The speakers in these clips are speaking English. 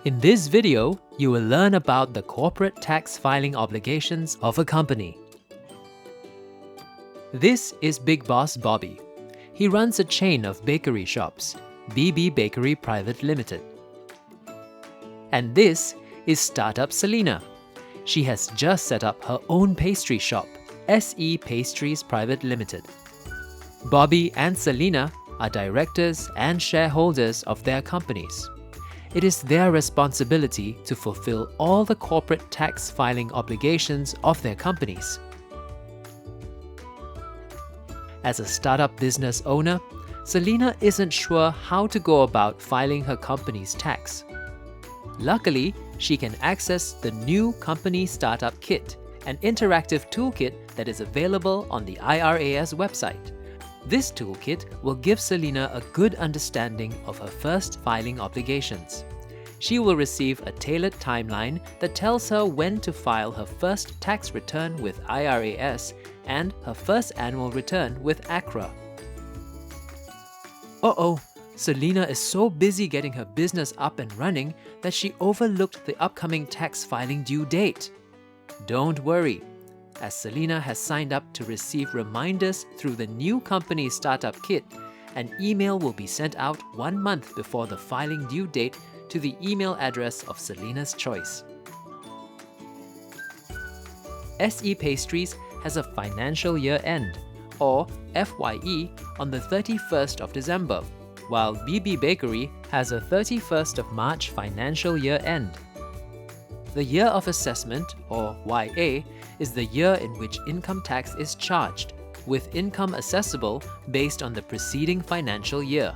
In this video, you will learn about the corporate tax filing obligations of a company. This is Big Boss Bobby. He runs a chain of bakery shops, BB Bakery Private Limited. And this is Startup Selena. She has just set up her own pastry shop, SE Pastries Private Limited. Bobby and Selena are directors and shareholders of their companies. It is their responsibility to fulfill all the corporate tax filing obligations of their companies. As a startup business owner, Selena isn't sure how to go about filing her company's tax. Luckily, she can access the new Company Startup Kit, an interactive toolkit that is available on the IRAS website. This toolkit will give Selena a good understanding of her first filing obligations. She will receive a tailored timeline that tells her when to file her first tax return with IRAS and her first annual return with ACRA. Selena is so busy getting her business up and running that she overlooked the upcoming tax filing due date. Don't worry, as Selena has signed up to receive reminders through the new Company Startup Kit, an email will be sent out 1 month before the filing due date to the email address of Selena's choice. SE Pastries has a financial year end, or FYE, on the 31st of December, while BB Bakery has a 31st of March financial year end. The year of assessment, or YA, is the year in which income tax is charged, with income assessable based on the preceding financial year.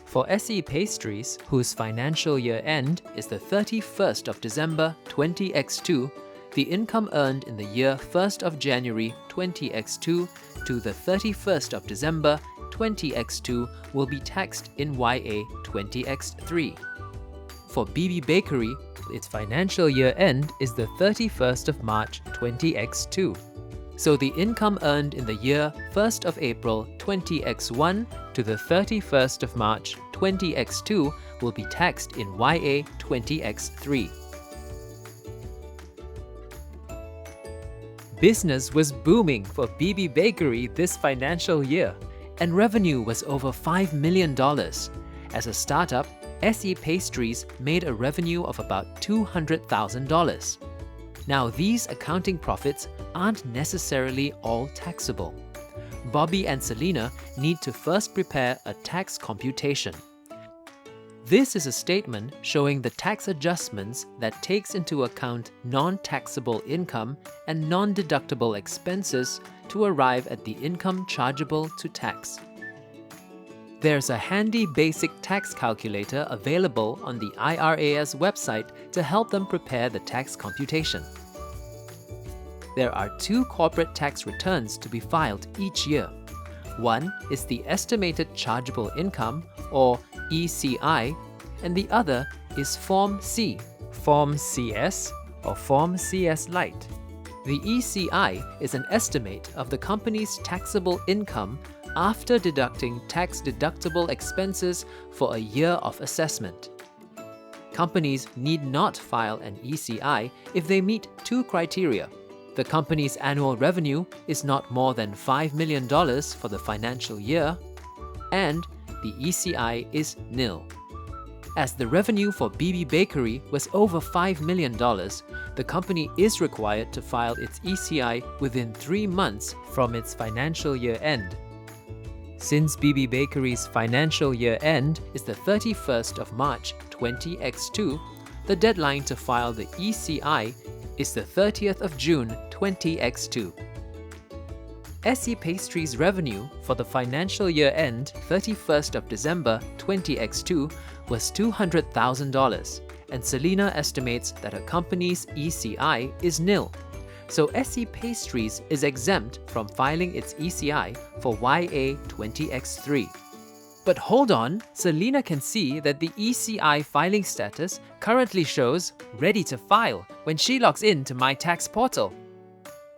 For SE Pastries, whose financial year end is the 31st of December 20x2, the income earned in the year 1st of January 20x2 to the 31st of December 20x2 will be taxed in YA 20x3. For BB Bakery, its financial year end is the 31st of March 20x2. So the income earned in the year 1st of April 20x1 to the 31st of March 20x2 will be taxed in YA 20x3. Business was booming for BB Bakery this financial year, and revenue was over $5 million. As a startup, SE Pastries made a revenue of about $200,000. Now, these accounting profits aren't necessarily all taxable. Bobby and Selena need to first prepare a tax computation. This is a statement showing the tax adjustments that takes into account non-taxable income and non-deductible expenses to arrive at the income chargeable to tax. There's a handy basic tax calculator available on the IRAS website to help them prepare the tax computation. There are 2 corporate tax returns to be filed each year. One is the Estimated Chargeable Income, or ECI, and the other is Form C, Form CS, or Form CS Lite. The ECI is an estimate of the company's taxable income after deducting tax-deductible expenses for a year of assessment. Companies need not file an ECI if they meet 2 criteria. The company's annual revenue is not more than $5 million for the financial year, and the ECI is nil. As the revenue for BB Bakery was over $5 million, the company is required to file its ECI within 3 months from its financial year end. Since BB Bakery's financial year end is the 31st of March 20x2, the deadline to file the ECI is the 30th of June 20x2. SE Pastries' revenue for the financial year end 31st of December 20x2 was $200,000, and Selena estimates that her company's ECI is nil. So SE Pastries is exempt from filing its ECI for YA 20x3. But hold on, Selena can see that the ECI filing status currently shows ready to file when she logs in to My Tax portal.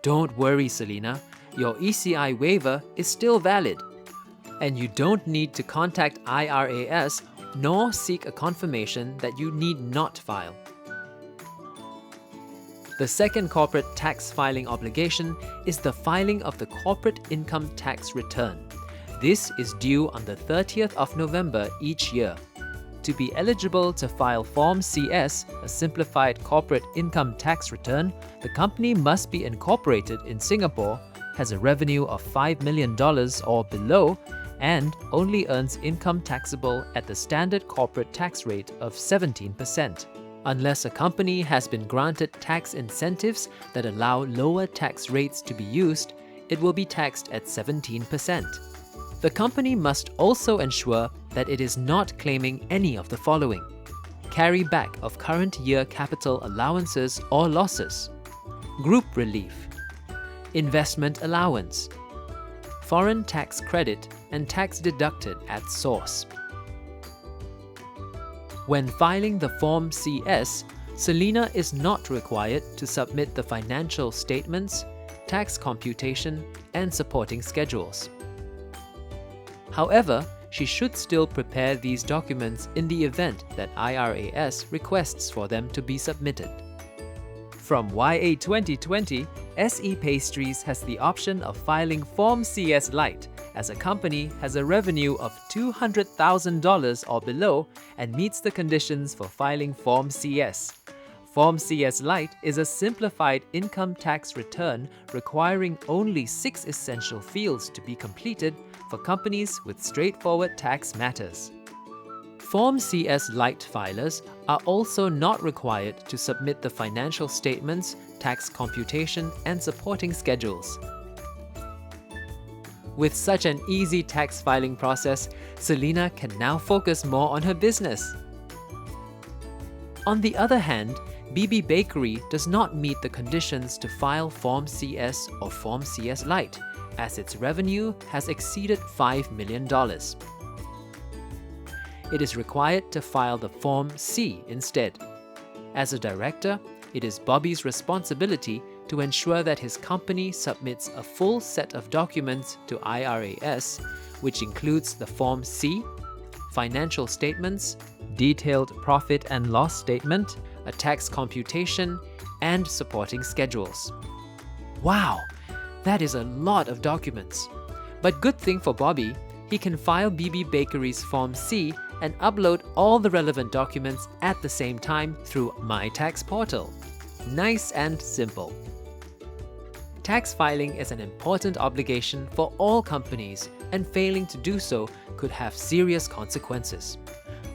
Don't worry, Selena, your ECI waiver is still valid, and you don't need to contact IRAS nor seek a confirmation that you need not file. The second corporate tax filing obligation is the filing of the corporate income tax return. This is due on the 30th of November each year. To be eligible to file Form CS, a simplified corporate income tax return, the company must be incorporated in Singapore, has a revenue of $5 million or below, and only earns income taxable at the standard corporate tax rate of 17%. Unless a company has been granted tax incentives that allow lower tax rates to be used, it will be taxed at 17%. The company must also ensure that it is not claiming any of the following: carryback of current year capital allowances or losses, group relief, investment allowance, foreign tax credit and tax deducted at source. When filing the Form CS, Selina is not required to submit the financial statements, tax computation, and supporting schedules. However, she should still prepare these documents in the event that IRAS requests for them to be submitted. From YA 2020, SE Pastries has the option of filing Form CS Lite as a company has a revenue of $200,000 or below and meets the conditions for filing Form CS. Form CS Lite is a simplified income tax return requiring only 6 essential fields to be completed for companies with straightforward tax matters. Form CS Lite filers are also not required to submit the financial statements, tax computation, and supporting schedules. With such an easy tax filing process, Selina can now focus more on her business. On the other hand, BB Bakery does not meet the conditions to file Form CS or Form CS Lite, as its revenue has exceeded $5 million. It is required to file the Form C instead. As a director, it is Bobby's responsibility to ensure that his company submits a full set of documents to IRAS, which includes the Form C, financial statements, detailed profit and loss statement, a tax computation, and supporting schedules. Wow, that is a lot of documents. But good thing for Bobby, he can file BB Bakery's Form C and upload all the relevant documents at the same time through My Tax Portal. Nice and simple. Tax filing is an important obligation for all companies, and failing to do so could have serious consequences.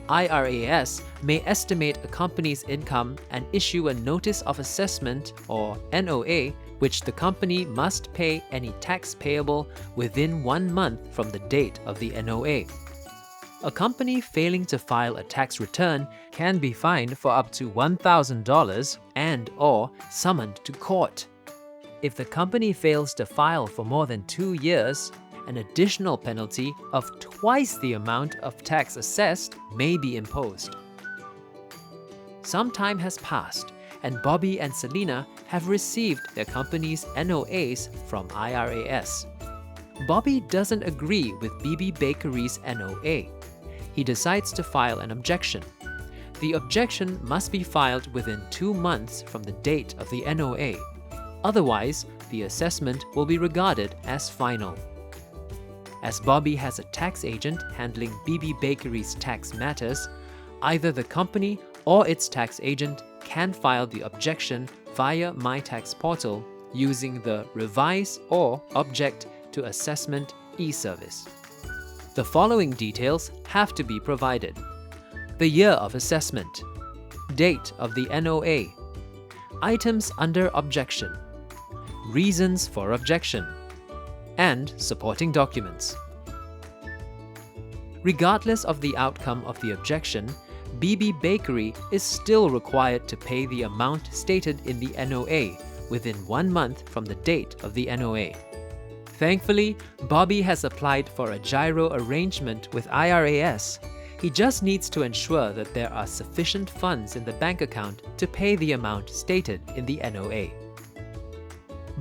IRAS may estimate a company's income and issue a Notice of Assessment or NOA, which the company must pay any tax payable within 1 month from the date of the NOA. A company failing to file a tax return can be fined for up to $1,000 and/or summoned to court. If the company fails to file for more than 2 years, an additional penalty of twice the amount of tax assessed may be imposed. Some time has passed, and Bobby and Selina have received their company's NOAs from IRAS. Bobby doesn't agree with BB Bakery's NOA. He decides to file an objection. The objection must be filed within 2 months from the date of the NOA. Otherwise, the assessment will be regarded as final. As Bobby has a tax agent handling BB Bakery's tax matters, either the company or its tax agent can file the objection via My Tax Portal using the Revise or Object to Assessment e-service. The following details have to be provided: the year of assessment, date of the NOA, items under objection, reasons for objection, and supporting documents. Regardless of the outcome of the objection, BB Bakery is still required to pay the amount stated in the NOA within 1 month from the date of the NOA. Thankfully, Bobby has applied for a gyro arrangement with IRAS. He just needs to ensure that there are sufficient funds in the bank account to pay the amount stated in the NOA.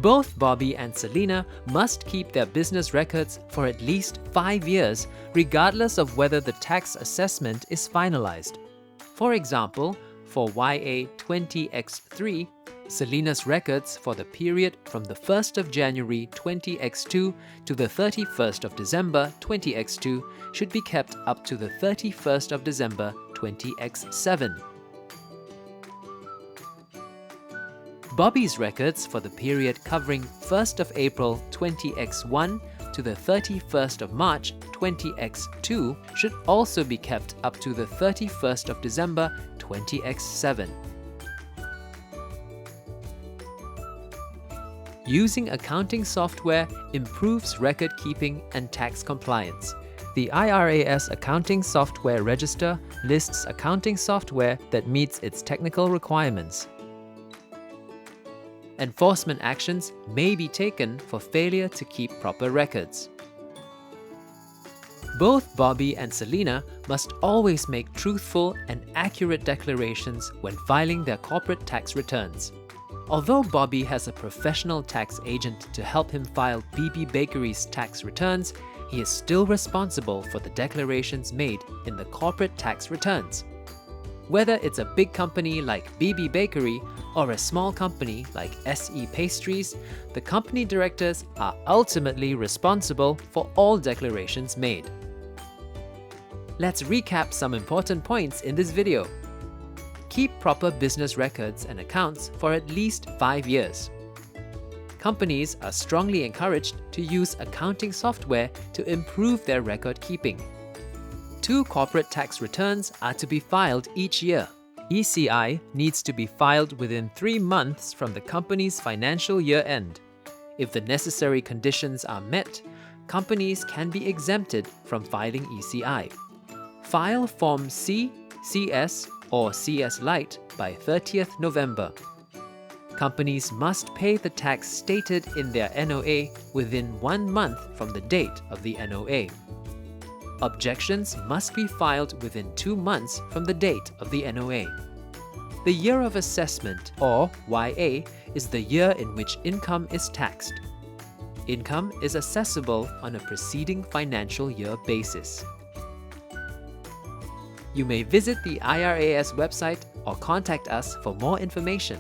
Both Bobby and Selena must keep their business records for at least 5 years, regardless of whether the tax assessment is finalized. For example, for YA20X3, Selena's records for the period from the 1st of January 20X2 to the 31st of December 20X2 should be kept up to the 31st of December 20X7. Bobby's records for the period covering 1st of April 20X1 to the 31st of March 20X2 should also be kept up to the 31st of December 20X7. Using accounting software improves record keeping and tax compliance. The IRAS Accounting Software Register lists accounting software that meets its technical requirements. Enforcement actions may be taken for failure to keep proper records. Both Bobby and Selena must always make truthful and accurate declarations when filing their corporate tax returns. Although Bobby has a professional tax agent to help him file BB Bakery's tax returns, he is still responsible for the declarations made in the corporate tax returns. Whether it's a big company like BB Bakery or a small company like SE Pastries, the company directors are ultimately responsible for all declarations made. Let's recap some important points in this video. Keep proper business records and accounts for at least 5 years. Companies are strongly encouraged to use accounting software to improve their record keeping. 2 corporate tax returns are to be filed each year. ECI needs to be filed within 3 months from the company's financial year end. If the necessary conditions are met, companies can be exempted from filing ECI. File Form C, CS, or CS Lite by 30th November. Companies must pay the tax stated in their NOA within 1 month from the date of the NOA. Objections must be filed within 2 months from the date of the NOA. The year of assessment, or YA, is the year in which income is taxed. Income is assessable on a preceding financial year basis. You may visit the IRAS website or contact us for more information.